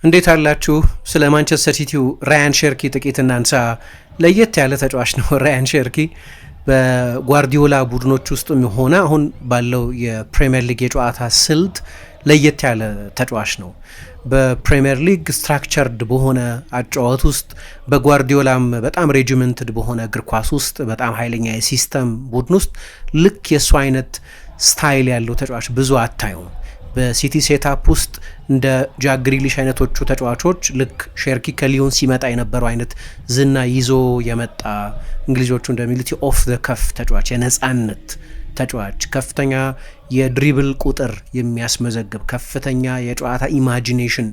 እንዴት አላችሁ? ስለ ማንቸስተር ሲቲው ራያን ሼርኪ ጥቂት እናንሳ። ለየት ያለ ተጫዋች ነው ራያን ሼርኪ። በጓርዲዮላ ቡድኖች ውስጥም ሆነ አሁን ባለው የፕሪሚየር ሊግ የጨዋታ ስልት ለየት ያለ ተጫዋች ነው። በፕሪሚየር ሊግ ስትራክቸርድ በሆነ አጨዋወት ውስጥ በጓርዲዮላም በጣም ሬጂመንትድ በሆነ እግር ኳስ ውስጥ በጣም ኃይለኛ የሲስተም ቡድን ውስጥ ልክ የእሱ አይነት ስታይል ያለው ተጫዋች ብዙ አታዩም። በሲቲ ሴታፕ ውስጥ እንደ ጃክ ግሪሊሽ አይነቶቹ ተጫዋቾች ልክ ሼርኪ ከሊዮን ሲመጣ የነበረው አይነት ዝና ይዞ የመጣ እንግሊዞቹ እንደሚሉት ኦፍ ዘ ከፍ ተጫዋች፣ የነጻነት ተጫዋች፣ ከፍተኛ የድሪብል ቁጥር የሚያስመዘግብ ከፍተኛ የጨዋታ ኢማጂኔሽን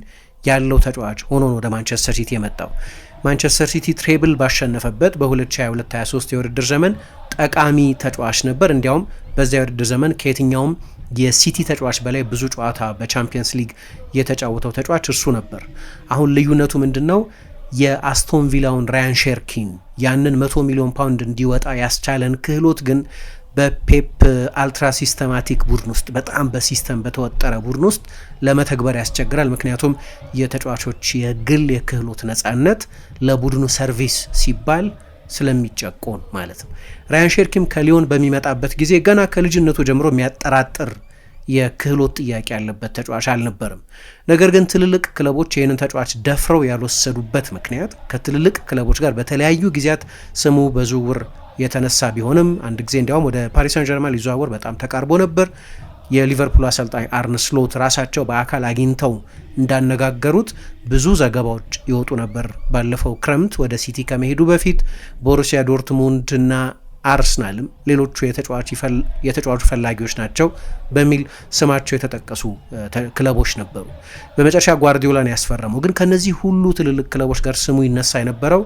ያለው ተጫዋች ሆኖ ነው ወደ ማንቸስተር ሲቲ የመጣው። ማንቸስተር ሲቲ ትሬብል ባሸነፈበት በ2022/23 የውድድር ዘመን ጠቃሚ ተጫዋች ነበር። እንዲያውም በዚያ የውድድር ዘመን ከየትኛውም የሲቲ ተጫዋች በላይ ብዙ ጨዋታ በቻምፒየንስ ሊግ የተጫወተው ተጫዋች እርሱ ነበር። አሁን ልዩነቱ ምንድነው? የአስቶን ቪላውን ራያን ሼርኪን ያንን 100 ሚሊዮን ፓውንድ እንዲወጣ ያስቻለን ክህሎት ግን በፔፕ አልትራ ሲስተማቲክ ቡድን ውስጥ በጣም በሲስተም በተወጠረ ቡድን ውስጥ ለመተግበር ያስቸግራል። ምክንያቱም የተጫዋቾች የግል የክህሎት ነጻነት ለቡድኑ ሰርቪስ ሲባል ስለሚጨቆን ማለት ነው። ራያን ሼርኪም ከሊዮን በሚመጣበት ጊዜ ገና ከልጅነቱ ጀምሮ የሚያጠራጥር የክህሎት ጥያቄ ያለበት ተጫዋች አልነበርም። ነገር ግን ትልልቅ ክለቦች ይህንን ተጫዋች ደፍረው ያልወሰዱበት ምክንያት ከትልልቅ ክለቦች ጋር በተለያዩ ጊዜያት ስሙ በዝውውር የተነሳ ቢሆንም አንድ ጊዜ እንዲያውም ወደ ፓሪስ ሳን ጀርማን ሊዘዋወር በጣም ተቃርቦ ነበር። የሊቨርፑል አሰልጣኝ አርነ ስሎት ራሳቸው በአካል አግኝተው እንዳነጋገሩት ብዙ ዘገባዎች ይወጡ ነበር። ባለፈው ክረምት ወደ ሲቲ ከመሄዱ በፊት ቦሩሲያ ዶርትሙንድ እና አርሰናልም ሌሎቹ የተጫዋቹ ፈላጊዎች ናቸው በሚል ስማቸው የተጠቀሱ ክለቦች ነበሩ። በመጨረሻ ጓርዲዮላን ያስፈረመው ግን ከነዚህ ሁሉ ትልልቅ ክለቦች ጋር ስሙ ይነሳ የነበረው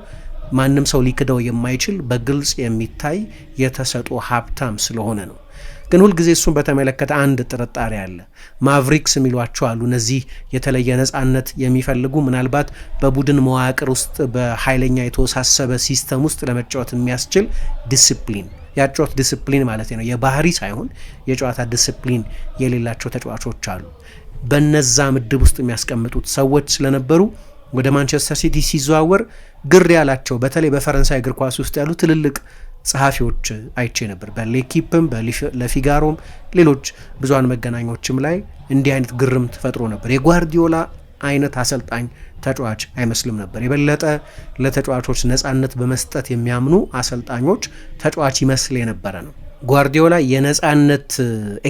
ማንም ሰው ሊክደው የማይችል በግልጽ የሚታይ የተሰጥኦ ሀብታም ስለሆነ ነው። ግን ሁልጊዜ እሱን በተመለከተ አንድ ጥርጣሬ አለ። ማቭሪክስ የሚሏቸው አሉ። እነዚህ የተለየ ነጻነት የሚፈልጉ ምናልባት በቡድን መዋቅር ውስጥ በኃይለኛ የተወሳሰበ ሲስተም ውስጥ ለመጫወት የሚያስችል ዲስፕሊን፣ ያጨዋወት ዲስፕሊን ማለት ነው፣ የባህሪ ሳይሆን የጨዋታ ዲስፕሊን የሌላቸው ተጫዋቾች አሉ። በነዛ ምድብ ውስጥ የሚያስቀምጡት ሰዎች ስለነበሩ ወደ ማንቸስተር ሲቲ ሲዘዋወር ግር ያላቸው በተለይ በፈረንሳይ እግር ኳስ ውስጥ ያሉ ትልልቅ ጸሐፊዎች አይቼ ነበር። በሌኪፕም ለፊጋሮም ሌሎች ብዙሃን መገናኞችም ላይ እንዲህ አይነት ግርም ተፈጥሮ ነበር። የጓርዲዮላ አይነት አሰልጣኝ ተጫዋች አይመስልም ነበር። የበለጠ ለተጫዋቾች ነጻነት በመስጠት የሚያምኑ አሰልጣኞች ተጫዋች ይመስል የነበረ ነው። ጓርዲዮላ የነጻነት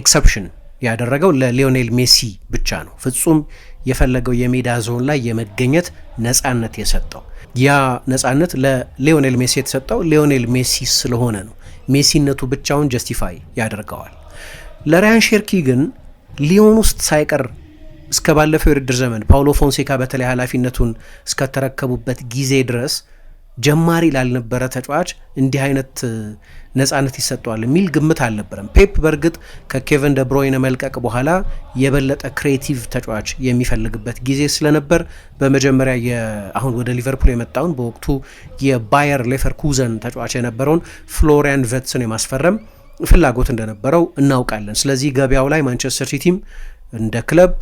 ኤክሰፕሽን ያደረገው ለሊዮኔል ሜሲ ብቻ ነው። ፍጹም የፈለገው የሜዳ ዞን ላይ የመገኘት ነጻነት የሰጠው ያ ነጻነት ለሊዮኔል ሜሲ የተሰጠው ሊዮኔል ሜሲ ስለሆነ ነው። ሜሲነቱ ብቻውን ጀስቲፋይ ያደርገዋል። ለራያን ሼርኪ ግን ሊዮን ውስጥ ሳይቀር እስከ ባለፈው የውድድር ዘመን ፓውሎ ፎንሴካ በተለይ ኃላፊነቱን እስከተረከቡበት ጊዜ ድረስ ጀማሪ ላልነበረ ተጫዋች እንዲህ አይነት ነጻነት ይሰጠዋል የሚል ግምት አልነበረም። ፔፕ በእርግጥ ከኬቨን ደብሮይነ መልቀቅ በኋላ የበለጠ ክሬቲቭ ተጫዋች የሚፈልግበት ጊዜ ስለነበር በመጀመሪያ አሁን ወደ ሊቨርፑል የመጣውን በወቅቱ የባየር ሌቨርኩዘን ተጫዋች የነበረውን ፍሎሪያን ቨትስን የማስፈረም ፍላጎት እንደነበረው እናውቃለን። ስለዚህ ገበያው ላይ ማንቸስተር ሲቲም እንደ ክለብ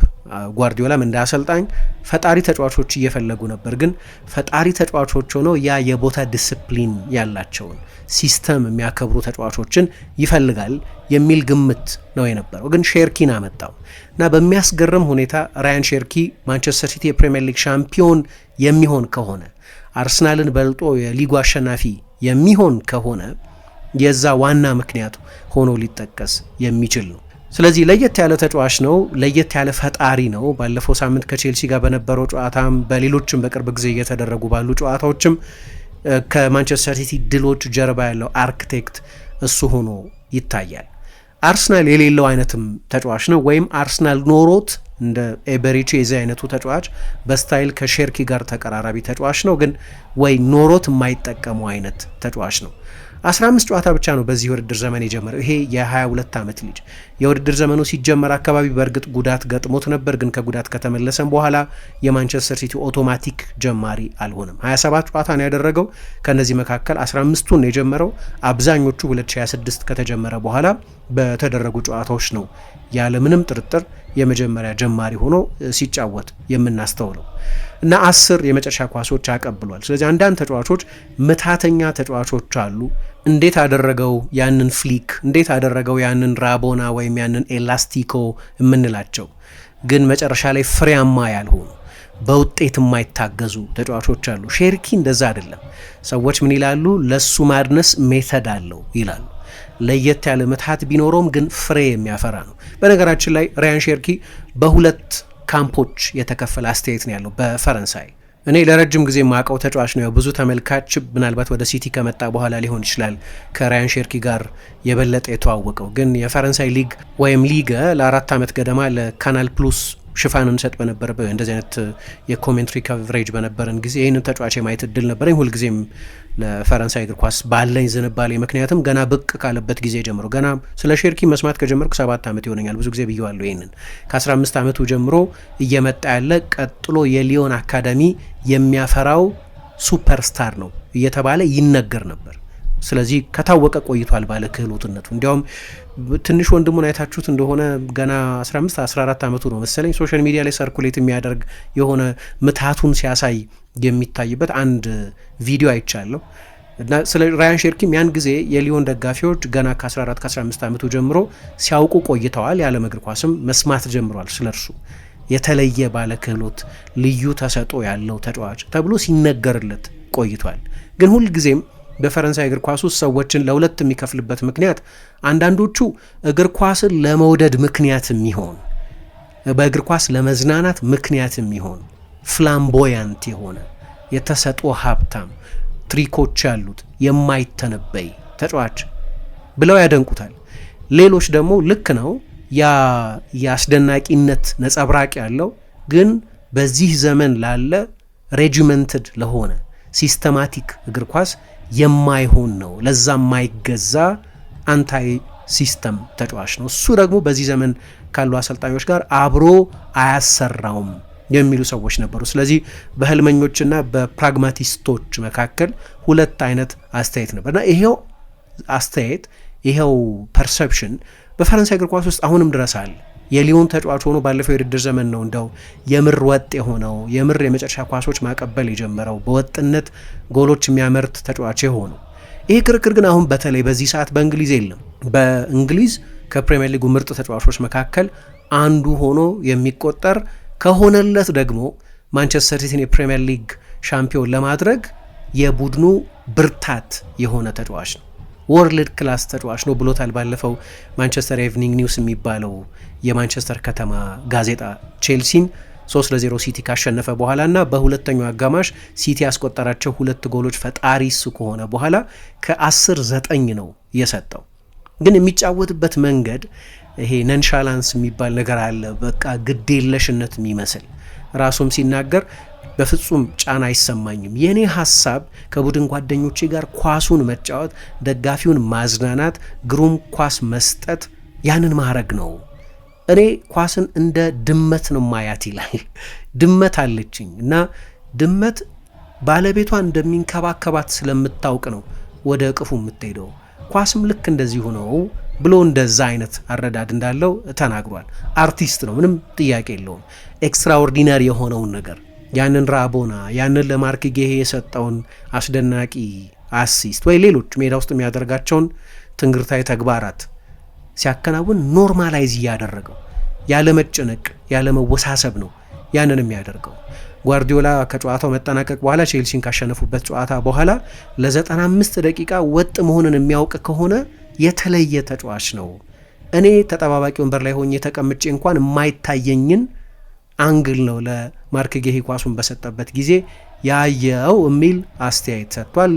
ጓርዲዮላም እንደ አሰልጣኝ ፈጣሪ ተጫዋቾች እየፈለጉ ነበር። ግን ፈጣሪ ተጫዋቾች ሆነው ያ የቦታ ዲስፕሊን ያላቸውን ሲስተም የሚያከብሩ ተጫዋቾችን ይፈልጋል የሚል ግምት ነው የነበረው። ግን ሼርኪን አመጣው እና በሚያስገርም ሁኔታ ራያን ሼርኪ ማንቸስተር ሲቲ የፕሪሚየር ሊግ ሻምፒዮን የሚሆን ከሆነ አርሰናልን በልጦ የሊጉ አሸናፊ የሚሆን ከሆነ የዛ ዋና ምክንያት ሆኖ ሊጠቀስ የሚችል ነው። ስለዚህ ለየት ያለ ተጫዋች ነው፣ ለየት ያለ ፈጣሪ ነው። ባለፈው ሳምንት ከቼልሲ ጋር በነበረው ጨዋታም በሌሎችም በቅርብ ጊዜ እየተደረጉ ባሉ ጨዋታዎችም ከማንቸስተር ሲቲ ድሎች ጀርባ ያለው አርክቴክት እሱ ሆኖ ይታያል። አርሰናል የሌለው አይነትም ተጫዋች ነው፣ ወይም አርሰናል ኖሮት እንደ ኤበሪቺ የዚህ አይነቱ ተጫዋች በስታይል ከሼርኪ ጋር ተቀራራቢ ተጫዋች ነው፣ ግን ወይ ኖሮት የማይጠቀሙ አይነት ተጫዋች ነው። 15 ጨዋታ ብቻ ነው በዚህ የውድድር ዘመን የጀመረው። ይሄ የ22 ዓመት ልጅ የውድድር ዘመኑ ሲጀመር አካባቢ በእርግጥ ጉዳት ገጥሞት ነበር፣ ግን ከጉዳት ከተመለሰም በኋላ የማንቸስተር ሲቲ ኦቶማቲክ ጀማሪ አልሆነም። 27 ጨዋታ ነው ያደረገው። ከነዚህ መካከል 15ቱን የጀመረው አብዛኞቹ 2026 ከተጀመረ በኋላ በተደረጉ ጨዋታዎች ነው። ያለምንም ጥርጥር የመጀመሪያ ጀማሪ ሆኖ ሲጫወት የምናስተውለው እና 10 የመጨረሻ ኳሶች አቀብሏል። ስለዚህ አንዳንድ ተጫዋቾች ምታተኛ ተጫዋቾች አሉ። እንዴት አደረገው ያንን ፍሊክ፣ እንዴት አደረገው ያንን ራቦና ወይም ያንን ኤላስቲኮ የምንላቸው ግን መጨረሻ ላይ ፍሬያማ ያልሆኑ በውጤት የማይታገዙ ተጫዋቾች አሉ። ሼርኪ እንደዛ አይደለም። ሰዎች ምን ይላሉ? ለሱ ማድነስ ሜተድ አለው ይላሉ። ለየት ያለ ምትሃት ቢኖረውም ግን ፍሬ የሚያፈራ ነው። በነገራችን ላይ ራያን ሼርኪ በሁለት ካምፖች የተከፈለ አስተያየት ነው ያለው በፈረንሳይ። እኔ ለረጅም ጊዜ ማቀው ተጫዋች ነው። ብዙ ተመልካች ምናልባት ወደ ሲቲ ከመጣ በኋላ ሊሆን ይችላል ከራያን ሼርኪ ጋር የበለጠ የተዋወቀው። ግን የፈረንሳይ ሊግ ወይም ሊገ ለ4 ዓመት ገደማ ለካናል ፕሉስ ሽፋን እንሰጥ በነበረበት እንደዚህ አይነት የኮሜንትሪ ከቨሬጅ በነበረን ጊዜ ይህንን ተጫዋች የማየት እድል ነበረኝ። ሁልጊዜም ለፈረንሳይ እግር ኳስ ባለኝ ዝንባሌ ምክንያትም ገና ብቅ ካለበት ጊዜ ጀምሮ ገና ስለ ሼርኪ መስማት ከጀመርኩ 7 ዓመት ይሆነኛል። ብዙ ጊዜ ብየዋለሁ ይህንን። ከ15 ዓመቱ ጀምሮ እየመጣ ያለ ቀጥሎ የሊዮን አካዳሚ የሚያፈራው ሱፐርስታር ነው እየተባለ ይነገር ነበር። ስለዚህ ከታወቀ ቆይቷል ባለ ክህሎትነቱ። እንዲያውም ትንሽ ወንድሙን አይታችሁት እንደሆነ ገና 15-14 ዓመቱ ነው መሰለኝ ሶሻል ሚዲያ ላይ ሰርኩሌት የሚያደርግ የሆነ ምትሃቱን ሲያሳይ የሚታይበት አንድ ቪዲዮ አይቻለሁ። እና ስለ ራያን ሼርኪም ያን ጊዜ የሊዮን ደጋፊዎች ገና ከ14-15 ዓመቱ ጀምሮ ሲያውቁ ቆይተዋል። የዓለም እግር ኳስም መስማት ጀምሯል ስለ እርሱ የተለየ ባለ ክህሎት ልዩ ተሰጥኦ ያለው ተጫዋች ተብሎ ሲነገርለት ቆይቷል። ግን ሁልጊዜም በፈረንሳይ እግር ኳስ ውስጥ ሰዎችን ለሁለት የሚከፍልበት ምክንያት አንዳንዶቹ እግር ኳስን ለመውደድ ምክንያት የሚሆን በእግር ኳስ ለመዝናናት ምክንያት የሚሆን ፍላምቦያንት የሆነ የተሰጥኦ ሀብታም ትሪኮች ያሉት የማይተነበይ ተጫዋች ብለው ያደንቁታል። ሌሎች ደግሞ ልክ ነው የአስደናቂነት ነጸብራቅ ያለው ግን በዚህ ዘመን ላለ ሬጂመንትድ ለሆነ ሲስተማቲክ እግር ኳስ የማይሆን ነው፣ ለዛ የማይገዛ አንታይ ሲስተም ተጫዋች ነው። እሱ ደግሞ በዚህ ዘመን ካሉ አሰልጣኞች ጋር አብሮ አያሰራውም የሚሉ ሰዎች ነበሩ። ስለዚህ በህልመኞችና በፕራግማቲስቶች መካከል ሁለት አይነት አስተያየት ነበርና ይሄው አስተያየት ይሄው ፐርሰፕሽን በፈረንሳይ እግር ኳስ ውስጥ አሁንም ድረስ አለ። የሊዮን ተጫዋች ሆኖ ባለፈው የውድድር ዘመን ነው እንደው የምር ወጥ የሆነው የምር የመጨረሻ ኳሶች ማቀበል የጀመረው በወጥነት ጎሎች የሚያመርት ተጫዋች የሆነው። ይሄ ክርክር ግን አሁን በተለይ በዚህ ሰዓት በእንግሊዝ የለም። በእንግሊዝ ከፕሪሚየር ሊጉ ምርጥ ተጫዋቾች መካከል አንዱ ሆኖ የሚቆጠር ከሆነለት ደግሞ ማንቸስተር ሲቲን የፕሪሚየር ሊግ ሻምፒዮን ለማድረግ የቡድኑ ብርታት የሆነ ተጫዋች ነው። ወርልድ ክላስ ተጫዋች ነው ብሎታል። ባለፈው ማንቸስተር ኢቭኒንግ ኒውስ የሚባለው የማንቸስተር ከተማ ጋዜጣ ቼልሲን 3-0 ሲቲ ካሸነፈ በኋላ እና በሁለተኛው አጋማሽ ሲቲ ያስቆጠራቸው 2 ጎሎች ፈጣሪ እሱ ከሆነ በኋላ ከ10-9 ነው የሰጠው። ግን የሚጫወትበት መንገድ ይሄ ነንሻላንስ የሚባል ነገር አለ። በቃ ግዴለሽነት የሚመስል ራሱም ሲናገር በፍጹም ጫና አይሰማኝም፣ የኔ ሀሳብ ከቡድን ጓደኞቼ ጋር ኳሱን መጫወት፣ ደጋፊውን ማዝናናት፣ ግሩም ኳስ መስጠት፣ ያንን ማድረግ ነው። እኔ ኳስን እንደ ድመት ነው ማያት ይላል። ድመት አለችኝ እና ድመት ባለቤቷ እንደሚንከባከባት ስለምታውቅ ነው ወደ እቅፉ የምትሄደው። ኳስም ልክ እንደዚሁ ነው ብሎ እንደዛ አይነት አረዳድ እንዳለው ተናግሯል። አርቲስት ነው፣ ምንም ጥያቄ የለውም። ኤክስትራኦርዲናሪ የሆነውን ነገር ያንን ራቦና ያንን ለማርክ ጌሄ የሰጠውን አስደናቂ አሲስት ወይ ሌሎች ሜዳ ውስጥ የሚያደርጋቸውን ትንግርታዊ ተግባራት ሲያከናውን ኖርማላይዝ እያደረገው ያለ መጨነቅ ያለ መወሳሰብ ነው ያንን የሚያደርገው። ጓርዲዮላ ከጨዋታው መጠናቀቅ በኋላ ቼልሲን ካሸነፉበት ጨዋታ በኋላ ለ95 ደቂቃ ወጥ መሆንን የሚያውቅ ከሆነ የተለየ ተጫዋች ነው። እኔ ተጠባባቂ ወንበር ላይ ሆኜ ተቀምጬ እንኳን የማይታየኝን አንግል ነው ለማርክ ጌሂ ኳሱን በሰጠበት ጊዜ ያየው የሚል አስተያየት ሰጥቷል።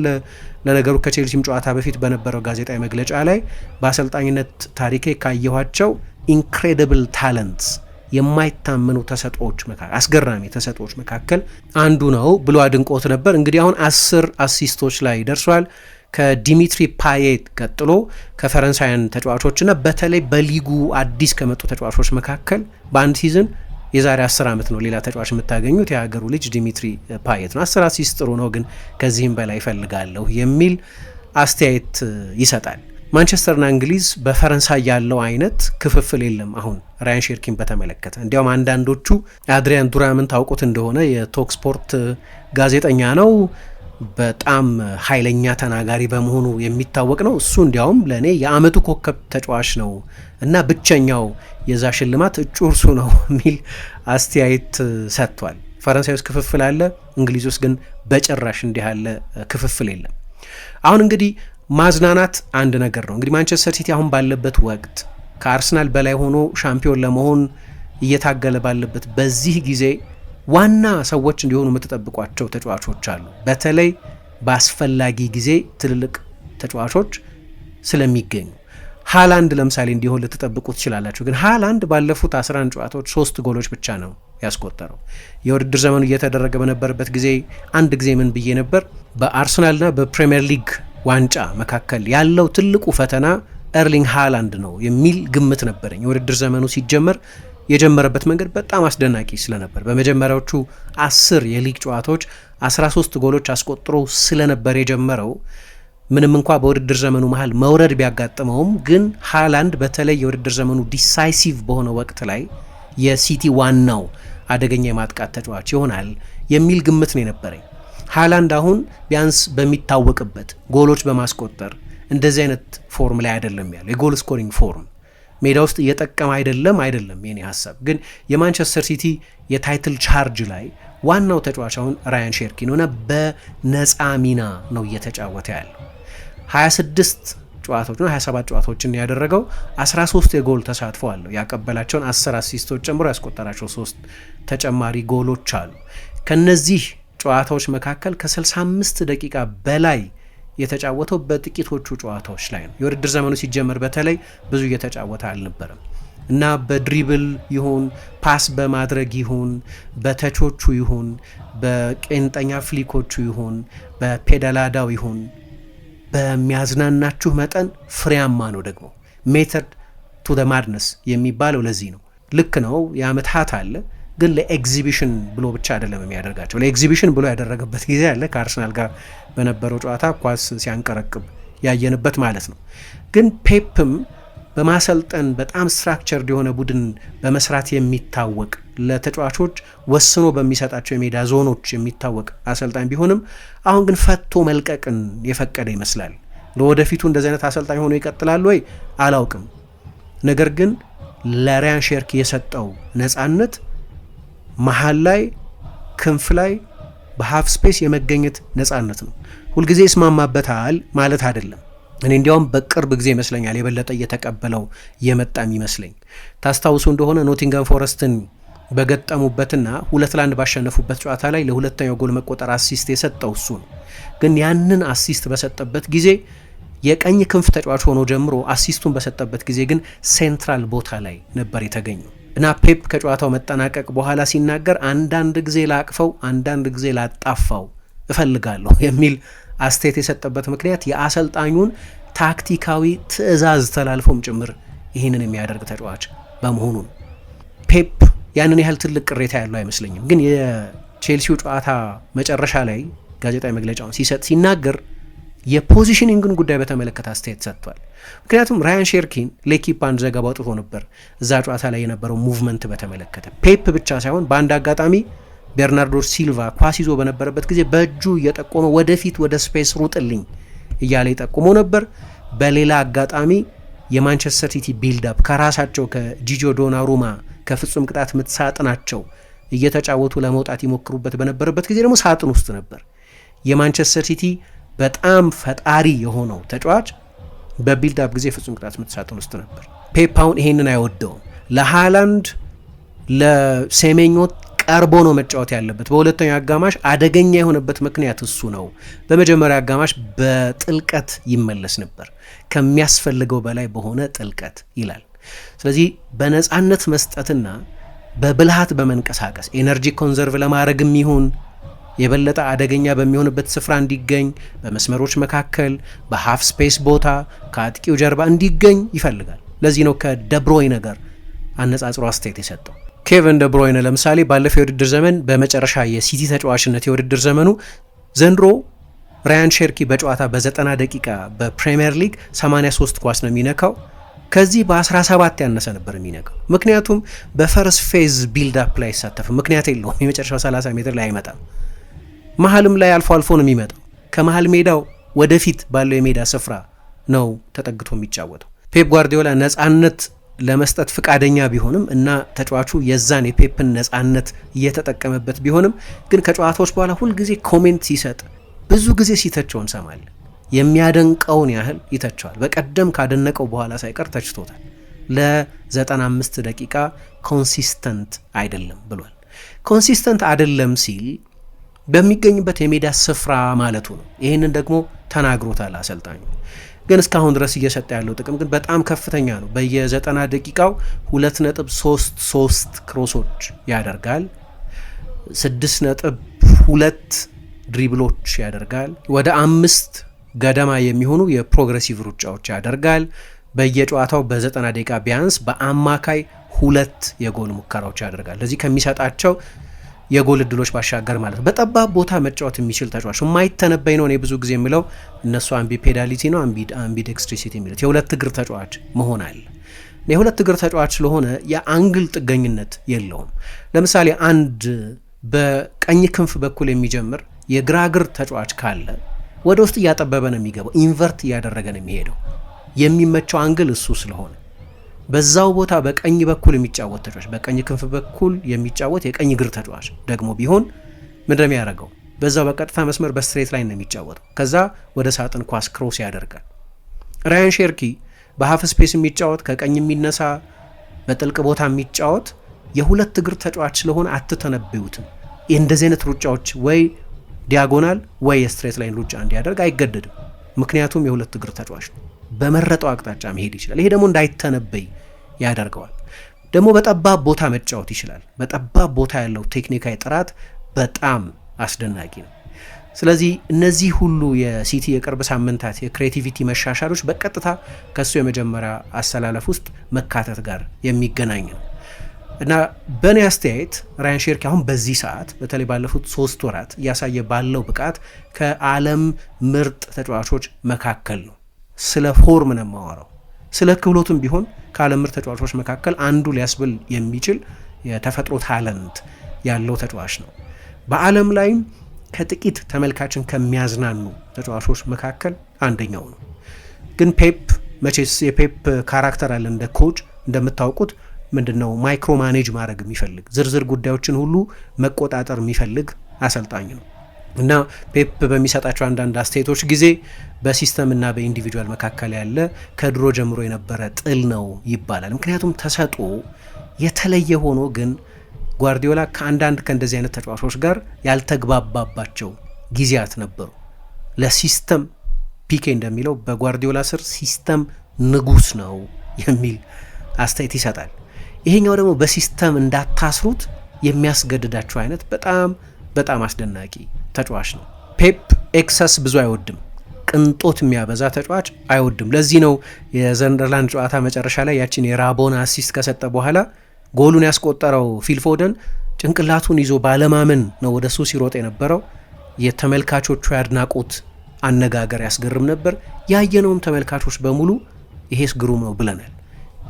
ለነገሩ ከቼልሲም ጨዋታ በፊት በነበረው ጋዜጣዊ መግለጫ ላይ በአሰልጣኝነት ታሪኬ ካየኋቸው ኢንክሬዲብል ታለንትስ የማይታመኑ ተሰጥኦዎች መካከል አስገራሚ ተሰጥኦዎች መካከል አንዱ ነው ብሎ አድንቆት ነበር። እንግዲህ አሁን 10 አሲስቶች ላይ ደርሷል። ከዲሚትሪ ፓዬት ቀጥሎ ከፈረንሳውያን ተጫዋቾችና በተለይ በሊጉ አዲስ ከመጡ ተጫዋቾች መካከል በአንድ ሲዝን የዛሬ 10 ዓመት ነው ሌላ ተጫዋች የምታገኙት የሀገሩ ልጅ ዲሚትሪ ፓዬት ነው። 10 አሲስት ጥሩ ነው፣ ግን ከዚህም በላይ ይፈልጋለሁ የሚል አስተያየት ይሰጣል። ማንቸስተርና እንግሊዝ በፈረንሳይ ያለው አይነት ክፍፍል የለም። አሁን ራያን ሼርኪን በተመለከተ እንዲያውም አንዳንዶቹ አድሪያን ዱራምን ታውቁት እንደሆነ የቶክ ስፖርት ጋዜጠኛ ነው፣ በጣም ኃይለኛ ተናጋሪ በመሆኑ የሚታወቅ ነው። እሱ እንዲያውም ለእኔ የአመቱ ኮከብ ተጫዋች ነው እና ብቸኛው የዛ ሽልማት እጩ እርሱ ነው የሚል አስተያየት ሰጥቷል። ፈረንሳይ ውስጥ ክፍፍል አለ፣ እንግሊዝ ውስጥ ግን በጭራሽ እንዲህ ያለ ክፍፍል የለም። አሁን እንግዲህ ማዝናናት አንድ ነገር ነው። እንግዲህ ማንቸስተር ሲቲ አሁን ባለበት ወቅት ከአርሰናል በላይ ሆኖ ሻምፒዮን ለመሆን እየታገለ ባለበት በዚህ ጊዜ ዋና ሰዎች እንዲሆኑ የምትጠብቋቸው ተጫዋቾች አሉ። በተለይ በአስፈላጊ ጊዜ ትልልቅ ተጫዋቾች ስለሚገኙ ሃላንድ ለምሳሌ እንዲሆን ልትጠብቁ ትችላላችሁ። ግን ሃላንድ ባለፉት 11 ጨዋታዎች 3 ጎሎች ብቻ ነው ያስቆጠረው። የውድድር ዘመኑ እየተደረገ በነበረበት ጊዜ አንድ ጊዜ ምን ብዬ ነበር? በአርሰናልና በፕሪሚየር ሊግ ዋንጫ መካከል ያለው ትልቁ ፈተና ኤርሊንግ ሃላንድ ነው የሚል ግምት ነበረኝ። የውድድር ዘመኑ ሲጀመር የጀመረበት መንገድ በጣም አስደናቂ ስለነበር በመጀመሪያዎቹ 10 የሊግ ጨዋታዎች 13 ጎሎች አስቆጥሮ ስለነበር የጀመረው ምንም እንኳ በውድድር ዘመኑ መሃል መውረድ ቢያጋጥመውም ግን ሃላንድ በተለይ የውድድር ዘመኑ ዲሳይሲቭ በሆነ ወቅት ላይ የሲቲ ዋናው አደገኛ የማጥቃት ተጫዋች ይሆናል የሚል ግምት ነው የነበረኝ። ሃላንድ አሁን ቢያንስ በሚታወቅበት ጎሎች በማስቆጠር እንደዚህ አይነት ፎርም ላይ አይደለም ያለው። የጎል ስኮሪንግ ፎርም ሜዳ ውስጥ እየጠቀመ አይደለም የኔ ሀሳብ። ግን የማንቸስተር ሲቲ የታይትል ቻርጅ ላይ ዋናው ተጫዋች አሁን ራያን ሼርኪ ነውና በነፃ ሚና ነው እየተጫወተ ያለው። 26 ጨዋታዎች ነው 27 ጨዋታዎችን ያደረገው 13 የጎል ተሳትፎ አለው። ያቀበላቸውን 10 አሲስቶች ጨምሮ ያስቆጠራቸው 3 ተጨማሪ ጎሎች አሉ። ከነዚህ ጨዋታዎች መካከል ከ65 ደቂቃ በላይ የተጫወተው በጥቂቶቹ ጨዋታዎች ላይ ነው። የውድድር ዘመኑ ሲጀመር በተለይ ብዙ እየተጫወተ አልነበረም እና በድሪብል ይሁን ፓስ በማድረግ ይሁን በተቾቹ ይሁን በቄንጠኛ ፍሊኮቹ ይሁን በፔዳላዳው ይሁን በሚያዝናናችሁ መጠን ፍሬያማ ነው። ደግሞ ሜተድ ቱ ደ ማድነስ የሚባለው ለዚህ ነው። ልክ ነው የአመታት አለ፣ ግን ለኤግዚቢሽን ብሎ ብቻ አይደለም የሚያደርጋቸው። ለኤግዚቢሽን ብሎ ያደረገበት ጊዜ አለ፣ ከአርሰናል ጋር በነበረው ጨዋታ ኳስ ሲያንቀረቅብ ያየንበት ማለት ነው። ግን ፔፕም በማሰልጠን በጣም ስትራክቸርድ የሆነ ቡድን በመስራት የሚታወቅ ለተጫዋቾች ወስኖ በሚሰጣቸው የሜዳ ዞኖች የሚታወቅ አሰልጣኝ ቢሆንም አሁን ግን ፈቶ መልቀቅን የፈቀደ ይመስላል። ለወደፊቱ እንደዚህ አይነት አሰልጣኝ ሆኖ ይቀጥላል ወይ አላውቅም። ነገር ግን ለራያን ሼርኪ የሰጠው ነፃነት መሀል ላይ ክንፍ ላይ በሀፍ ስፔስ የመገኘት ነፃነት ነው። ሁልጊዜ ይስማማበታል ማለት አይደለም። እኔ እንዲያውም በቅርብ ጊዜ ይመስለኛል የበለጠ እየተቀበለው የመጣም ይመስለኝ። ታስታውሱ እንደሆነ ኖቲንገም ፎረስትን በገጠሙበትና 2-1 ባሸነፉበት ጨዋታ ላይ ለሁለተኛው ጎል መቆጠር አሲስት የሰጠው እሱ ነው። ግን ያንን አሲስት በሰጠበት ጊዜ የቀኝ ክንፍ ተጫዋች ሆኖ ጀምሮ አሲስቱን በሰጠበት ጊዜ ግን ሴንትራል ቦታ ላይ ነበር የተገኘው እና ፔፕ ከጨዋታው መጠናቀቅ በኋላ ሲናገር አንዳንድ ጊዜ ላቅፈው አንዳንድ ጊዜ ላጣፋው እፈልጋለሁ የሚል አስተያየት የሰጠበት ምክንያት የአሰልጣኙን ታክቲካዊ ትዕዛዝ ተላልፎም ጭምር ይህንን የሚያደርግ ተጫዋች በመሆኑ ነው። ፔፕ ያንን ያህል ትልቅ ቅሬታ ያለው አይመስለኝም። ግን የቼልሲው ጨዋታ መጨረሻ ላይ ጋዜጣዊ መግለጫውን ሲሰጥ ሲናገር የፖዚሽኒንግን ጉዳይ በተመለከተ አስተያየት ሰጥቷል። ምክንያቱም ራያን ሼርኪን ለኪፕ አንድ ዘገባ አውጥቶ ነበር እዛ ጨዋታ ላይ የነበረው ሙቭመንት በተመለከተ። ፔፕ ብቻ ሳይሆን በአንድ አጋጣሚ ቤርናርዶ ሲልቫ ኳስ ይዞ በነበረበት ጊዜ በእጁ እየጠቆመ ወደፊት ወደ ስፔስ ሩጥልኝ እያለ ይጠቁሞ ነበር። በሌላ አጋጣሚ የማንቸስተር ሲቲ ቢልድአፕ ከራሳቸው ከጂጆ ዶናሩማ ከፍጹም ቅጣት ምት ሳጥናቸው እየተጫወቱ ለመውጣት ይሞክሩበት በነበረበት ጊዜ ደግሞ ሳጥን ውስጥ ነበር። የማንቸስተር ሲቲ በጣም ፈጣሪ የሆነው ተጫዋች በቢልድአፕ ጊዜ ፍጹም ቅጣት ምት ሳጥን ውስጥ ነበር። ፔፕ አሁን ይሄንን አይወደውም። ለሃላንድ ለሴሜኞት ቀርቦ ነው መጫወት ያለበት። በሁለተኛው አጋማሽ አደገኛ የሆነበት ምክንያት እሱ ነው። በመጀመሪያ አጋማሽ በጥልቀት ይመለስ ነበር፣ ከሚያስፈልገው በላይ በሆነ ጥልቀት ይላል። ስለዚህ በነፃነት መስጠትና በብልሃት በመንቀሳቀስ ኤነርጂ ኮንዘርቭ ለማድረግም ይሁን የበለጠ አደገኛ በሚሆንበት ስፍራ እንዲገኝ በመስመሮች መካከል በሃፍ ስፔስ ቦታ ከአጥቂው ጀርባ እንዲገኝ ይፈልጋል። ለዚህ ነው ከደብሮይነ ጋር አነጻጽሮ አስተያየት የሰጠው። ኬቨን ደብሮይነ ለምሳሌ ባለፈው የውድድር ዘመን በመጨረሻ የሲቲ ተጫዋችነት የውድድር ዘመኑ ዘንድሮ ራያን ሼርኪ በጨዋታ በ90 ደቂቃ በፕሪሚየር ሊግ 83 ኳስ ነው የሚነካው። ከዚህ በ17 ያነሰ ነበር የሚነካው። ምክንያቱም በፈርስ ፌዝ ቢልድ አፕ ላይ አይሳተፍም። ምክንያት የለውም። የመጨረሻው 30 ሜትር ላይ አይመጣም። መሀልም ላይ አልፎ አልፎ ነው የሚመጣው። ከመሀል ሜዳው ወደፊት ባለው የሜዳ ስፍራ ነው ተጠግቶ የሚጫወተው። ፔፕ ጓርዲዮላ ነጻነት ለመስጠት ፍቃደኛ ቢሆንም እና ተጫዋቹ የዛን የፔፕን ነጻነት እየተጠቀመበት ቢሆንም ግን ከጨዋታዎች በኋላ ሁልጊዜ ኮሜንት ሲሰጥ ብዙ ጊዜ ሲተቸው እንሰማለን። የሚያደንቀውን ያህል ይተቸዋል። በቀደም ካደነቀው በኋላ ሳይቀር ተችቶታል። ለ95 ደቂቃ ኮንሲስተንት አይደለም ብሏል። ኮንሲስተንት አይደለም ሲል በሚገኝበት የሜዳ ስፍራ ማለቱ ነው። ይህንን ደግሞ ተናግሮታል አሰልጣኙ። ግን እስካሁን ድረስ እየሰጠ ያለው ጥቅም ግን በጣም ከፍተኛ ነው። በየ90 ደቂቃው 2.33 ክሮሶች ያደርጋል፣ 6.2 ድሪብሎች ያደርጋል፣ ወደ 5 ገደማ የሚሆኑ የፕሮግሬሲቭ ሩጫዎች ያደርጋል። በየጨዋታው በ90 ደቂቃ ቢያንስ በአማካይ 2 የጎል ሙከራዎች ያደርጋል። ለዚህ ከሚሰጣቸው የጎል እድሎች ባሻገር ማለት ነው። በጠባብ ቦታ መጫወት የሚችል ተጫዋች የማይተነበይ ነው። እኔ ብዙ ጊዜ የምለው እነሱ አምቢፔዳሊቲ ነው አምቢዴክስትሪሲቲ የሚሉት የሁለት እግር ተጫዋች መሆን አለ። የሁለት እግር ተጫዋች ስለሆነ የአንግል ጥገኝነት የለውም። ለምሳሌ አንድ በቀኝ ክንፍ በኩል የሚጀምር የግራ እግር ተጫዋች ካለ ወደ ውስጥ እያጠበበ ነው የሚገባው፣ ኢንቨርት እያደረገ ነው የሚሄደው። የሚመቸው አንግል እሱ ስለሆነ በዛው ቦታ በቀኝ በኩል የሚጫወት ተጫዋች በቀኝ ክንፍ በኩል የሚጫወት የቀኝ እግር ተጫዋች ደግሞ ቢሆን ምንድነው የሚያደርገው? በዛው በቀጥታ መስመር በስትሬት ላይ ነው የሚጫወተው። ከዛ ወደ ሳጥን ኳስ ክሮስ ያደርጋል። ራያን ሼርኪ በሀፍ ስፔስ የሚጫወት ከቀኝ የሚነሳ በጥልቅ ቦታ የሚጫወት የሁለት እግር ተጫዋች ስለሆነ አትተነብዩትም። እንደዚህ አይነት ሩጫዎች ወይ ዲያጎናል ወይ የስትሬት ላይን ሩጫ እንዲያደርግ አይገደድም። ምክንያቱም የሁለት እግር ተጫዋች ነው። በመረጠው አቅጣጫ መሄድ ይችላል። ይሄ ደግሞ እንዳይተነበይ ያደርገዋል። ደግሞ በጠባብ ቦታ መጫወት ይችላል። በጠባብ ቦታ ያለው ቴክኒካዊ ጥራት በጣም አስደናቂ ነው። ስለዚህ እነዚህ ሁሉ የሲቲ የቅርብ ሳምንታት የክሬቲቪቲ መሻሻሎች በቀጥታ ከሱ የመጀመሪያ አሰላለፍ ውስጥ መካተት ጋር የሚገናኝ ነው እና በእኔ አስተያየት ራያን ሼርኪ አሁን በዚህ ሰዓት በተለይ ባለፉት 3 ወራት እያሳየ ባለው ብቃት ከዓለም ምርጥ ተጫዋቾች መካከል ነው። ስለ ፎርም ነው የማወራው። ስለ ክህሎትም ቢሆን ከዓለም ምርጥ ተጫዋቾች መካከል አንዱ ሊያስብል የሚችል የተፈጥሮ ታለንት ያለው ተጫዋች ነው። በዓለም ላይም ከጥቂት ተመልካችን ከሚያዝናኑ ተጫዋቾች መካከል አንደኛው ነው። ግን ፔፕ መቼስ የፔፕ ካራክተር አለ እንደ ኮች እንደምታውቁት ምንድነው ማይክሮ ማኔጅ ማድረግ የሚፈልግ ዝርዝር ጉዳዮችን ሁሉ መቆጣጠር የሚፈልግ አሰልጣኝ ነው እና ፔፕ በሚሰጣቸው አንዳንድ አስተያየቶች ጊዜ በሲስተም እና በኢንዲቪጁዋል መካከል ያለ ከድሮ ጀምሮ የነበረ ጥል ነው ይባላል። ምክንያቱም ተሰጥኦ የተለየ ሆኖ ግን ጓርዲዮላ ከአንዳንድ ከእንደዚህ አይነት ተጫዋቾች ጋር ያልተግባባባቸው ጊዜያት ነበሩ። ለሲስተም ፒኬ እንደሚለው በጓርዲዮላ ስር ሲስተም ንጉስ ነው የሚል አስተያየት ይሰጣል። ይሄኛው ደግሞ በሲስተም እንዳታስሩት የሚያስገድዳቸው አይነት በጣም አስደናቂ ተጫዋች ነው። ፔፕ ኤክሰስ ብዙ አይወድም፣ ቅንጦት የሚያበዛ ተጫዋች አይወድም። ለዚህ ነው የዘንደርላንድ ጨዋታ መጨረሻ ላይ ያችን የራቦና አሲስት ከሰጠ በኋላ ጎሉን ያስቆጠረው ፊልፎደን ጭንቅላቱን ይዞ ባለማመን ነው ወደ እሱ ሲሮጥ የነበረው። የተመልካቾቹ ያድናቆት አነጋገር ያስገርም ነበር። ያየነውም ተመልካቾች በሙሉ ይሄስ ግሩም ነው ብለናል።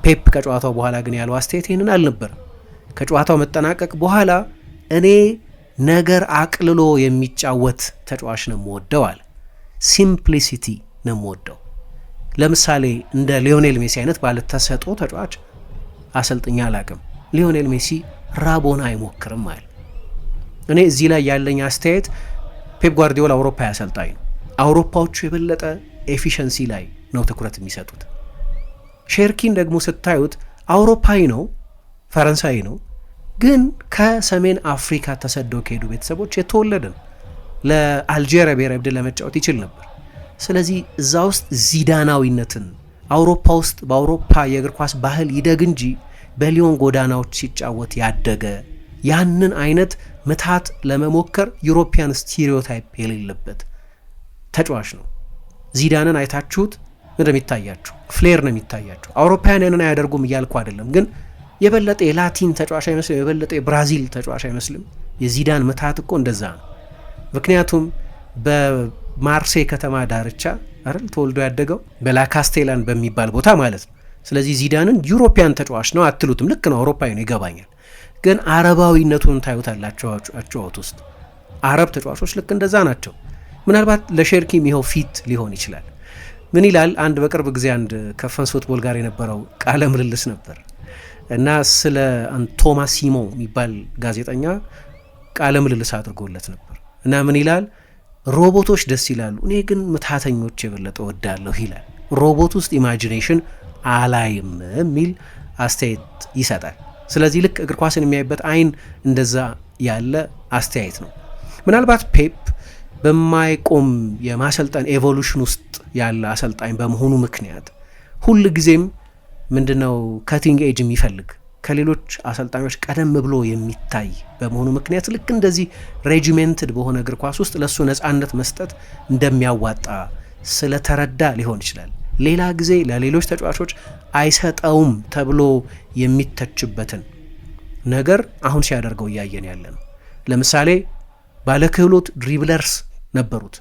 ፔፕ ከጨዋታው በኋላ ግን ያለው አስተያየት ይህንን አልነበረም። ከጨዋታው መጠናቀቅ በኋላ እኔ ነገር አቅልሎ የሚጫወት ተጫዋች ነው የምወደው አለ። ሲምፕሊሲቲ ነው የምወደው። ለምሳሌ እንደ ሊዮኔል ሜሲ አይነት ባለተሰጥኦ ተጫዋች አሰልጥኛ አላቅም። ሊዮኔል ሜሲ ራቦና አይሞክርም አለ። እኔ እዚህ ላይ ያለኝ አስተያየት ፔፕ ጓርዲዮላ አውሮፓ አሰልጣኝ ነው። አውሮፓዎቹ የበለጠ ኤፊሸንሲ ላይ ነው ትኩረት የሚሰጡት። ሼርኪን ደግሞ ስታዩት አውሮፓዊ ነው፣ ፈረንሳዊ ነው፣ ግን ከሰሜን አፍሪካ ተሰደው ከሄዱ ቤተሰቦች የተወለደ ነው። ለአልጄሪያ ብሔራዊ ቡድን ለመጫወት ይችል ነበር። ስለዚህ እዛ ውስጥ ዚዳናዊነትን አውሮፓ ውስጥ በአውሮፓ የእግር ኳስ ባህል ይደግ እንጂ በሊዮን ጎዳናዎች ሲጫወት ያደገ ያንን አይነት ምታት ለመሞከር ዩሮፒያን ስቲሪዮታይፕ የሌለበት ተጫዋች ነው። ዚዳንን አይታችሁት እንደሚታያችሁ ፍሌር ነው የሚታያችሁ። አውሮፓውያን ያንን አያደርጉም እያልኩ አይደለም፣ ግን የበለጠ የላቲን ተጫዋች አይመስልም፣ የበለጠ የብራዚል ተጫዋች አይመስልም። የዚዳን ምታት እኮ እንደዛ ነው። ምክንያቱም ማርሴይ ከተማ ዳርቻ አይደል ተወልዶ ያደገው በላካስቴላን በሚባል ቦታ ማለት ነው። ስለዚህ ዚዳንን ዩሮፒያን ተጫዋች ነው አትሉትም። ልክ ነው፣ አውሮፓዊ ነው፣ ይገባኛል። ግን አረባዊነቱን ታዩታላችሁ። አጨዋወት ውስጥ አረብ ተጫዋቾች ልክ እንደዛ ናቸው። ምናልባት ለሼርኪም ይኸው ፊት ሊሆን ይችላል። ምን ይላል አንድ በቅርብ ጊዜ አንድ ከፈንስ ፉትቦል ጋር የነበረው ቃለ ምልልስ ነበር እና ስለ ቶማስ ሲሞ የሚባል ጋዜጠኛ ቃለ ምልልስ አድርጎለት ነበር እና ምን ይላል፣ ሮቦቶች ደስ ይላሉ፣ እኔ ግን ምትሃተኞች የበለጠ ወዳለሁ ይላል። ሮቦት ውስጥ ኢማጂኔሽን አላይም የሚል አስተያየት ይሰጣል። ስለዚህ ልክ እግር ኳስን የሚያይበት አይን እንደዛ ያለ አስተያየት ነው። ምናልባት ፔፕ በማይቆም የማሰልጠን ኤቮሉሽን ውስጥ ያለ አሰልጣኝ በመሆኑ ምክንያት ሁል ጊዜም ምንድነው ከቲንግ ኤጅ የሚፈልግ ከሌሎች አሰልጣኞች ቀደም ብሎ የሚታይ በመሆኑ ምክንያት ልክ እንደዚህ ሬጂሜንትድ በሆነ እግር ኳስ ውስጥ ለሱ ነፃነት መስጠት እንደሚያዋጣ ስለተረዳ ሊሆን ይችላል። ሌላ ጊዜ ለሌሎች ተጫዋቾች አይሰጠውም ተብሎ የሚተችበትን ነገር አሁን ሲያደርገው እያየን ያለ ነው። ለምሳሌ ባለክህሎት ድሪብለርስ ነበሩት።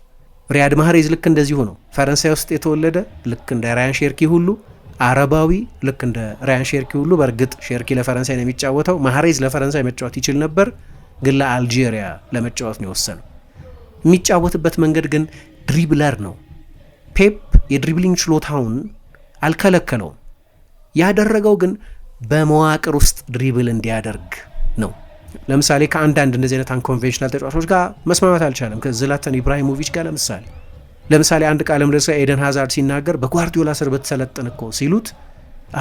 ሪያድ ማህሬዝ ልክ እንደዚሁ ነው። ፈረንሳይ ውስጥ የተወለደ ልክ እንደ ራያን ሼርኪ ሁሉ፣ አረባዊ ልክ እንደ ራያን ሼርኪ ሁሉ። በእርግጥ ሼርኪ ለፈረንሳይ ነው የሚጫወተው። ማህሬዝ ለፈረንሳይ መጫወት ይችል ነበር፣ ግን ለአልጄሪያ ለመጫወት ነው የወሰነው። የሚጫወትበት መንገድ ግን ድሪብለር ነው። ፔፕ የድሪብሊንግ ችሎታውን አልከለከለውም። ያደረገው ግን በመዋቅር ውስጥ ድሪብል እንዲያደርግ ነው። ለምሳሌ ከአንዳንድ እንደዚህ አይነት አንኮንቬንሽናል ተጫዋቾች ጋር መስማማት አልቻለም። ከዝላተን ኢብራሂሞቪች ጋር ለምሳሌ አንድ ቃለ ምልልስ ኤደን ሃዛርድ ሲናገር በጓርዲዮላ ስር ብትሰለጥን እኮ ሲሉት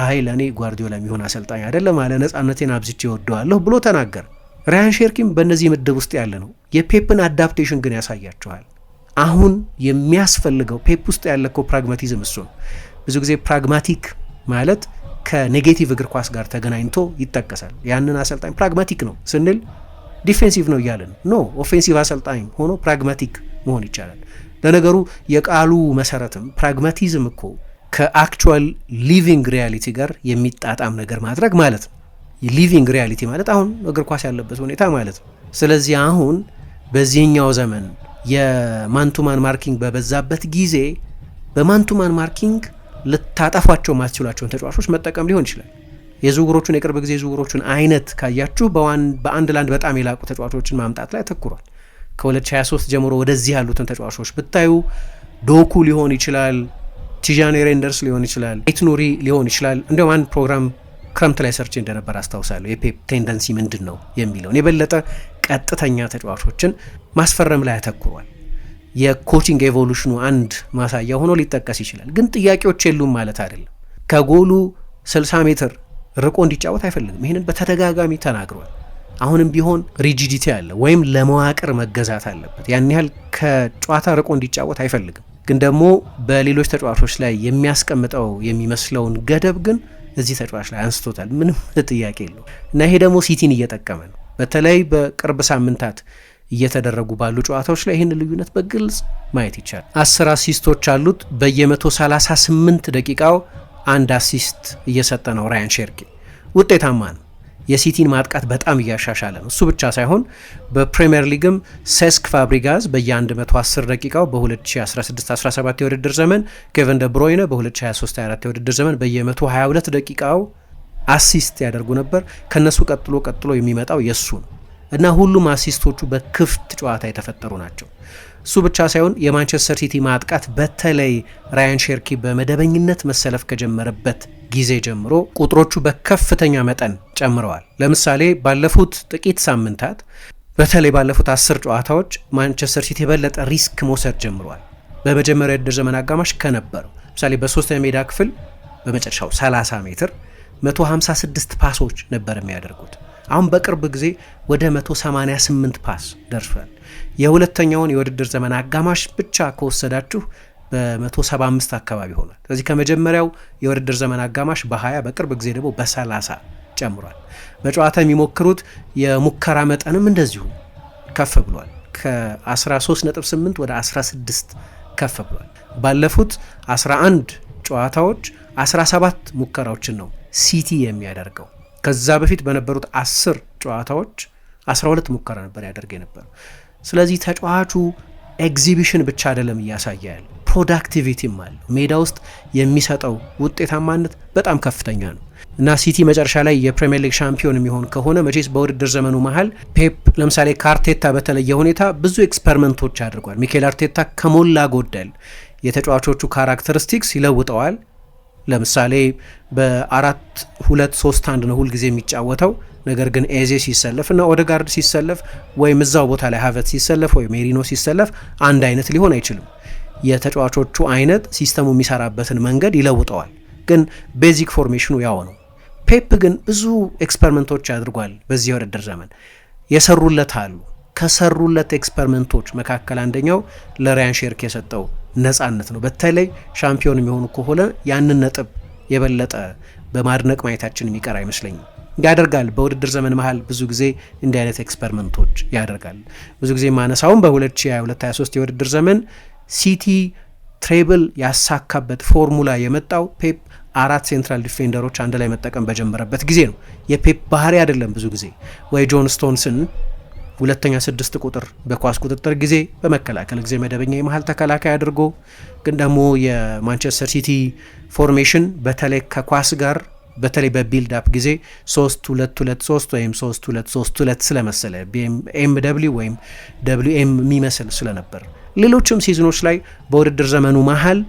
አይ ለእኔ ጓርዲዮላ የሚሆን አሰልጣኝ አይደለም አለ፣ ነፃነቴን አብዝቼ እወደዋለሁ ብሎ ተናገር። ራያን ሼርኪም በእነዚህ ምድብ ውስጥ ያለ ነው። የፔፕን አዳፕቴሽን ግን ያሳያቸዋል። አሁን የሚያስፈልገው ፔፕ ውስጥ ያለ እኮ ፕራግማቲዝም እሱ ነው። ብዙ ጊዜ ፕራግማቲክ ማለት ከኔጌቲቭ እግር ኳስ ጋር ተገናኝቶ ይጠቀሳል። ያንን አሰልጣኝ ፕራግማቲክ ነው ስንል ዲፌንሲቭ ነው እያለን ኖ፣ ኦፌንሲቭ አሰልጣኝ ሆኖ ፕራግማቲክ መሆን ይቻላል። ለነገሩ የቃሉ መሰረትም ፕራግማቲዝም እኮ ከአክቹዋል ሊቪንግ ሪያሊቲ ጋር የሚጣጣም ነገር ማድረግ ማለት ነው። ሊቪንግ ሪያሊቲ ማለት አሁን እግር ኳስ ያለበት ሁኔታ ማለት ነው። ስለዚህ አሁን በዚህኛው ዘመን የማንቱማን ማርኪንግ በበዛበት ጊዜ በማንቱማን ማርኪንግ ልታጠፏቸው ማትችሏቸውን ተጫዋቾች መጠቀም ሊሆን ይችላል። የዝውውሮቹን የቅርብ ጊዜ ዝውውሮቹን አይነት ካያችሁ በአንድ ላንድ በጣም የላቁ ተጫዋቾችን ማምጣት ላይ አተኩሯል። ከ2023 ጀምሮ ወደዚህ ያሉትን ተጫዋቾች ብታዩ ዶኩ ሊሆን ይችላል፣ ቲጃኒ ሬንደርስ ሊሆን ይችላል፣ ኤትኑሪ ሊሆን ይችላል። እንዲሁም አንድ ፕሮግራም ክረምት ላይ ሰርች እንደነበር አስታውሳለሁ። የፔፕ ቴንደንሲ ምንድን ነው የሚለውን የበለጠ ቀጥተኛ ተጫዋቾችን ማስፈረም ላይ አተኩሯል። የኮቺንግ ኤቮሉሽኑ አንድ ማሳያ ሆኖ ሊጠቀስ ይችላል። ግን ጥያቄዎች የሉም ማለት አይደለም። ከጎሉ 60 ሜትር ርቆ እንዲጫወት አይፈልግም። ይህንን በተደጋጋሚ ተናግሯል። አሁንም ቢሆን ሪጂዲቲ አለ ወይም ለመዋቅር መገዛት አለበት። ያን ያህል ከጨዋታ ርቆ እንዲጫወት አይፈልግም። ግን ደግሞ በሌሎች ተጫዋቾች ላይ የሚያስቀምጠው የሚመስለውን ገደብ ግን እዚህ ተጫዋች ላይ አንስቶታል። ምንም ጥያቄ የለው እና ይሄ ደግሞ ሲቲን እየጠቀመ ነው። በተለይ በቅርብ ሳምንታት እየተደረጉ ባሉ ጨዋታዎች ላይ ይህን ልዩነት በግልጽ ማየት ይቻላል። 10 አሲስቶች አሉት። በየ138 ደቂቃው አንድ አሲስት እየሰጠ ነው ራያን ሼርኪ። ውጤታማ ነው። የሲቲን ማጥቃት በጣም እያሻሻለ ነው። እሱ ብቻ ሳይሆን በፕሪሚየር ሊግም ሴስክ ፋብሪጋዝ በየ110 ደቂቃው በ2016-17 የውድድር ዘመን፣ ኬቨን ደ ብሮይነ በ2023-24 የውድድር ዘመን በየ122 ደቂቃው አሲስት ያደርጉ ነበር። ከነሱ ቀጥሎ የሚመጣው የሱ ነው እና ሁሉም አሲስቶቹ በክፍት ጨዋታ የተፈጠሩ ናቸው። እሱ ብቻ ሳይሆን የማንቸስተር ሲቲ ማጥቃት በተለይ ራያን ሼርኪ በመደበኝነት መሰለፍ ከጀመረበት ጊዜ ጀምሮ ቁጥሮቹ በከፍተኛ መጠን ጨምረዋል። ለምሳሌ ባለፉት ጥቂት ሳምንታት በተለይ ባለፉት 10 ጨዋታዎች ማንቸስተር ሲቲ የበለጠ ሪስክ መውሰድ ጀምረዋል። በመጀመሪያ የውድድር ዘመን አጋማሽ ከነበረው ለምሳሌ በሶስተኛ ሜዳ ክፍል በመጨረሻው 30 ሜትር 156 ፓሶች ነበር የሚያደርጉት። አሁን በቅርብ ጊዜ ወደ 188 ፓስ ደርሷል። የሁለተኛውን የውድድር ዘመን አጋማሽ ብቻ ከወሰዳችሁ በ175 አካባቢ ሆኗል። ስለዚህ ከመጀመሪያው የውድድር ዘመን አጋማሽ በ20 በቅርብ ጊዜ ደግሞ በ30 ጨምሯል። በጨዋታ የሚሞክሩት የሙከራ መጠንም እንደዚሁ ከፍ ብሏል። ከ13.8 ወደ 16 ከፍ ብሏል። ባለፉት 11 ጨዋታዎች 17 ሙከራዎችን ነው ሲቲ የሚያደርገው። ከዛ በፊት በነበሩት 10 ጨዋታዎች 12 ሙከራ ነበር ያደርግ የነበረው። ስለዚህ ተጫዋቹ ኤግዚቢሽን ብቻ አይደለም እያሳየ ያለ ፕሮዳክቲቪቲም አለ። ሜዳ ውስጥ የሚሰጠው ውጤታማነት በጣም ከፍተኛ ነው እና ሲቲ መጨረሻ ላይ የፕሪሚየር ሊግ ሻምፒዮን የሚሆን ከሆነ መቼስ በውድድር ዘመኑ መሀል ፔፕ ለምሳሌ ከአርቴታ በተለየ ሁኔታ ብዙ ኤክስፐሪመንቶች አድርጓል። ሚኬል አርቴታ ከሞላ ጎደል የተጫዋቾቹ ካራክተሪስቲክስ ይለውጠዋል። ለምሳሌ በ4-2-3-1 ነው ሁልጊዜ የሚጫወተው። ነገር ግን ኤዜ ሲሰለፍ እና ኦደጋርድ ሲሰለፍ ወይም እዛው ቦታ ላይ ሀቨት ሲሰለፍ ወይም ሜሪኖ ሲሰለፍ አንድ አይነት ሊሆን አይችልም። የተጫዋቾቹ አይነት ሲስተሙ የሚሰራበትን መንገድ ይለውጠዋል። ግን ቤዚክ ፎርሜሽኑ ያው ነው። ፔፕ ግን ብዙ ኤክስፐሪመንቶች አድርጓል በዚህ የውድድር ዘመን የሰሩለት አሉ። ከሰሩለት ኤክስፐሪመንቶች መካከል አንደኛው ለራያን ሼርኪ የሰጠው ነጻነት ነው። በተለይ ሻምፒዮን የሚሆኑ ከሆነ ያንን ነጥብ የበለጠ በማድነቅ ማየታችን የሚቀር አይመስለኝም። ያደርጋል በውድድር ዘመን መሃል ብዙ ጊዜ እንዲህ አይነት ኤክስፐሪመንቶች ያደርጋል። ብዙ ጊዜ ማነሳውን በ2022-23 የውድድር ዘመን ሲቲ ትሬብል ያሳካበት ፎርሙላ የመጣው ፔፕ 4 ሴንትራል ዲፌንደሮች አንድ ላይ መጠቀም በጀመረበት ጊዜ ነው። የፔፕ ባህሪ አይደለም ብዙ ጊዜ ወይ ጆን ስቶንስን ሁለተኛ 6 ቁጥር በኳስ ቁጥጥር ጊዜ፣ በመከላከል ጊዜ መደበኛ የመሃል ተከላካይ አድርጎ ግን ደግሞ የማንቸስተር ሲቲ ፎርሜሽን በተለይ ከኳስ ጋር በተለይ በቢልድ አፕ ጊዜ 3-2-2-3 ወይም 3-2-3-2 ስለመሰለ ኤምደብሊው ወይም ደብሊውኤም የሚመስል ስለነበር ሌሎችም ሲዝኖች ላይ በውድድር ዘመኑ መሃል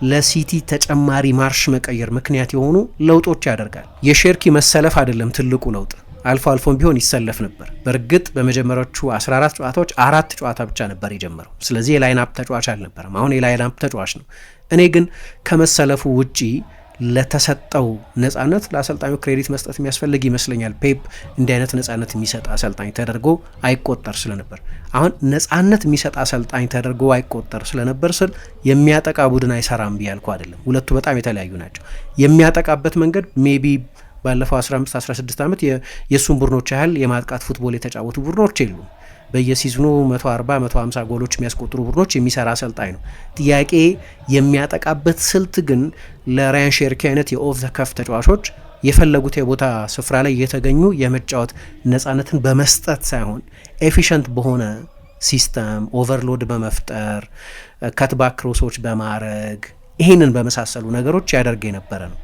ለሲቲ ተጨማሪ ማርሽ መቀየር ምክንያት የሆኑ ለውጦች ያደርጋል። የሼርኪ መሰለፍ አይደለም ትልቁ ለውጥ፣ አልፎ አልፎም ቢሆን ይሰለፍ ነበር። በእርግጥ በመጀመሪያዎቹ 14 ጨዋታዎች 4 ጨዋታ ብቻ ነበር የጀመረው። ስለዚህ የላይን አፕ ተጫዋች አልነበረም። አሁን የላይን አፕ ተጫዋች ነው። እኔ ግን ከመሰለፉ ውጪ ለተሰጠው ነጻነት ለአሰልጣኙ ክሬዲት መስጠት የሚያስፈልግ ይመስለኛል። ፔፕ እንዲህ አይነት ነጻነት የሚሰጥ አሰልጣኝ ተደርጎ አይቆጠር ስለነበር፣ አሁን ነጻነት የሚሰጥ አሰልጣኝ ተደርጎ አይቆጠር ስለነበር ስል የሚያጠቃ ቡድን አይሰራም ብያልኩ አይደለም። ሁለቱ በጣም የተለያዩ ናቸው። የሚያጠቃበት መንገድ ሜቢ ባለፈው 15-16 ዓመት የእሱን ቡድኖች ያህል የማጥቃት ፉትቦል የተጫወቱ ቡድኖች የሉም። በየሲዝኑ 140-150 ጎሎች የሚያስቆጥሩ ቡድኖች የሚሰራ አሰልጣኝ ነው። ጥያቄ የሚያጠቃበት ስልት ግን ለራያን ሼርኪ አይነት የኦፍ ዘ ከፍ ተጫዋቾች የፈለጉት የቦታ ስፍራ ላይ የተገኙ የመጫወት ነጻነትን በመስጠት ሳይሆን ኤፊሸንት በሆነ ሲስተም ኦቨርሎድ በመፍጠር ከትባክ ክሮሶች በማድረግ ይህንን በመሳሰሉ ነገሮች ያደርግ የነበረ ነው።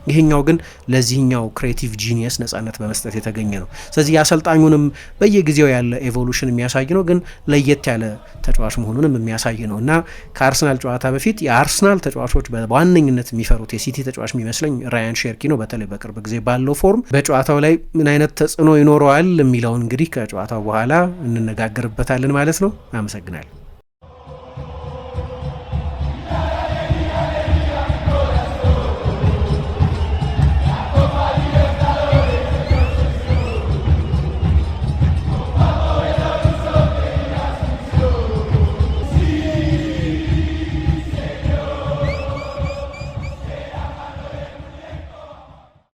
ይሄኛው ግን ለዚህኛው ክሬቲቭ ጂኒየስ ነጻነት በመስጠት የተገኘ ነው። ስለዚህ የአሰልጣኙንም በየጊዜው ያለ ኤቮሉሽን የሚያሳይ ነው፣ ግን ለየት ያለ ተጫዋች መሆኑንም የሚያሳይ ነው እና ከአርሰናል ጨዋታ በፊት የአርሰናል ተጫዋቾች በዋነኝነት የሚፈሩት የሲቲ ተጫዋች የሚመስለኝ ራያን ሼርኪ ነው። በተለይ በቅርብ ጊዜ ባለው ፎርም በጨዋታው ላይ ምን አይነት ተጽዕኖ ይኖረዋል የሚለውን እንግዲህ ከጨዋታው በኋላ እንነጋገርበታለን ማለት ነው። አመሰግናለሁ።